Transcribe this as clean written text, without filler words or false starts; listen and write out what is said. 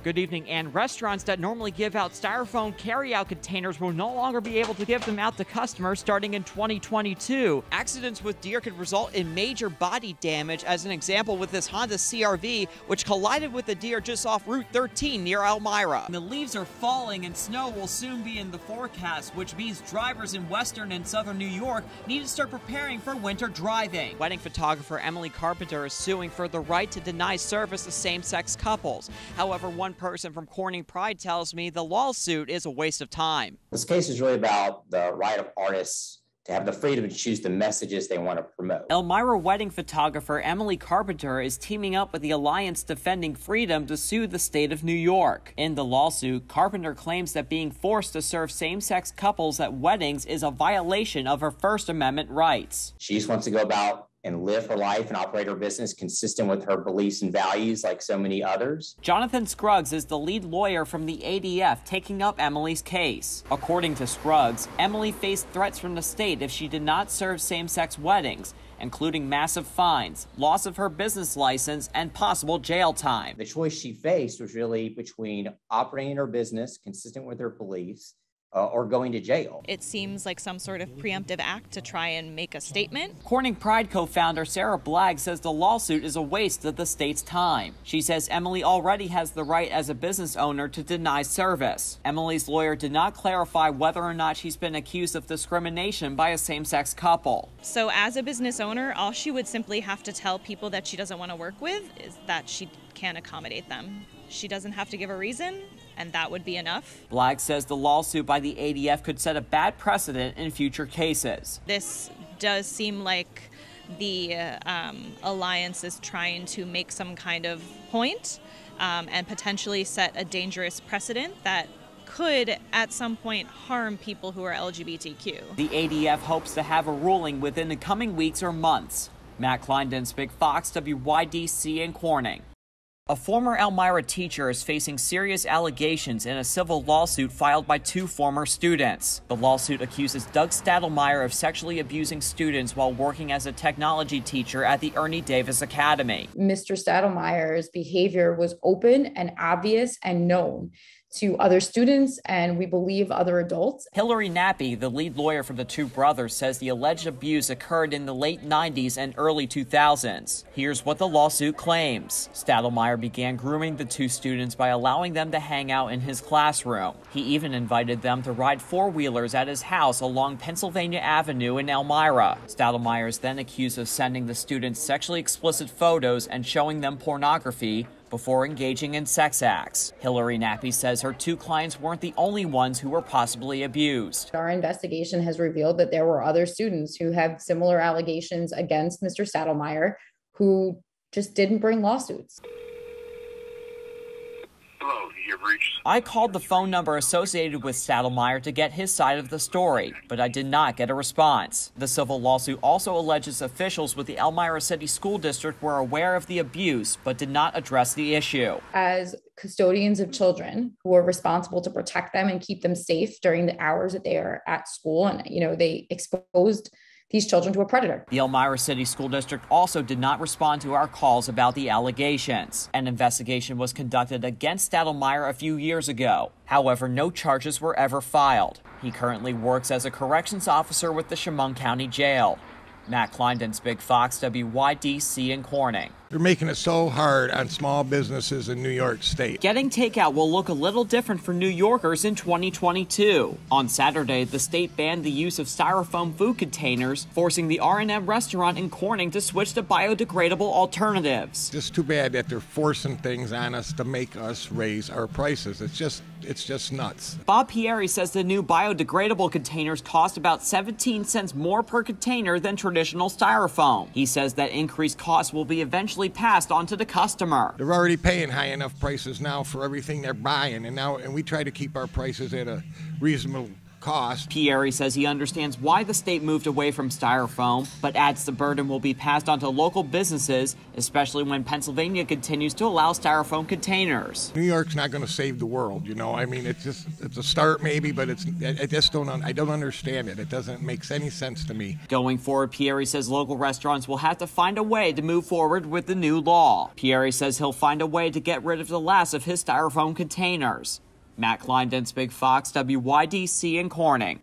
Good evening. And restaurants that normally give out styrofoam carry-out containers will no longer be able to give them out to customers starting in 2022. Accidents with deer could result in major body damage, as an example with this Honda CR-V, which collided with a deer just off Route 13 near Elmira. The leaves are falling and snow will soon be in the forecast, which means drivers in western and southern New York need to start preparing for winter driving. Wedding photographer Emily Carpenter is suing for the right to deny service to same-sex couples. However, one person from Corning Pride tells me the lawsuit is a waste of time. This case is really about the right of artists to have the freedom to choose the messages they want to promote. Elmira wedding photographer Emily Carpenter is teaming up with the Alliance Defending Freedom to sue the state of New York. In the lawsuit, Carpenter claims that being forced to serve same-sex couples at weddings is a violation of her First Amendment rights. She just wants to go about and live her life and operate her business consistent with her beliefs and values like so many others. Jonathan Scruggs is the lead lawyer from the ADF taking up Emily's case. According to Scruggs, Emily faced threats from the state if she did not serve same-sex weddings, including massive fines, loss of her business license, and possible jail time. The choice she faced was really between operating her business consistent with her beliefs or going to jail. It seems like some sort of preemptive act to try and make a statement. Corning Pride co-founder Sarah Blagg says the lawsuit is a waste of the state's time. She says Emily already has the right as a business owner to deny service. Emily's lawyer did not clarify whether or not she's been accused of discrimination by a same-sex couple. So as a business owner, all she would simply have to tell people that she doesn't want to work with is that she can't accommodate them. She doesn't have to give a reason, and that would be enough. Blagg says the lawsuit by the ADF could set a bad precedent in future cases. This does seem like the Alliance is trying to make some kind of point and potentially set a dangerous precedent that could at some point harm people who are LGBTQ. The ADF hopes to have a ruling within the coming weeks or months. Matt Kleindienspig, Fox, WYDC in Corning. A former Elmira teacher is facing serious allegations in a civil lawsuit filed by two former students. The lawsuit accuses Doug Stadelmeyer of sexually abusing students while working as a technology teacher at the Ernie Davis Academy. Mr. Stadelmeyer's behavior was open and obvious and known to other students and we believe other adults. Hillary Nappy, the lead lawyer for the two brothers, says the alleged abuse occurred in the late 90s and early 2000s. Here's what the lawsuit claims. Stadelmeyer began grooming the two students by allowing them to hang out in his classroom. He even invited them to ride four-wheelers at his house along Pennsylvania Avenue in Elmira. Stadelmeyer is then accused of sending the students sexually explicit photos and showing them pornography before engaging in sex acts. Hillary Nappy says her two clients weren't the only ones who were possibly abused. Our investigation has revealed that there were other students who have similar allegations against Mr. Stadelmeyer who just didn't bring lawsuits. Hello, you've reached. I called the phone number associated with Stadelmeyer to get his side of the story, but I did not get a response. The civil lawsuit also alleges officials with the Elmira City School District were aware of the abuse, but did not address the issue. As custodians of children who are responsible to protect them and keep them safe during the hours that they are at school, and they exposed these children to a predator. The Elmira City School District also did not respond to our calls about the allegations. An investigation was conducted against Stadelmeyer a few years ago. However, no charges were ever filed. He currently works as a corrections officer with the Chemung County Jail. Matt Kleindienspig, Fox, WYDC in Corning. They're making it so hard on small businesses in New York State. Getting takeout will look a little different for New Yorkers in 2022. On Saturday, the state banned the use of styrofoam food containers, forcing the R&M restaurant in Corning to switch to biodegradable alternatives. Just too bad that they're forcing things on us to make us raise our prices. It's just nuts. Bob Pieri says the new biodegradable containers cost about 17 cents more per container than traditional styrofoam. He says that increased costs will be eventually passed on to the customer. They're already paying high enough prices now for everything they're buying, and we try to keep our prices at a reasonable cost. Pieri says he understands why the state moved away from styrofoam, but adds the burden will be passed on to local businesses, especially when Pennsylvania continues to allow styrofoam containers. New York's not going to save the world, you know. I mean, it's a start maybe, but I don't understand it. It doesn't make any sense to me. Going forward, Pieri says local restaurants will have to find a way to move forward with the new law. Pieri says he'll find a way to get rid of the last of his styrofoam containers. Matt Klein, Big Fox, WYDC in Corning.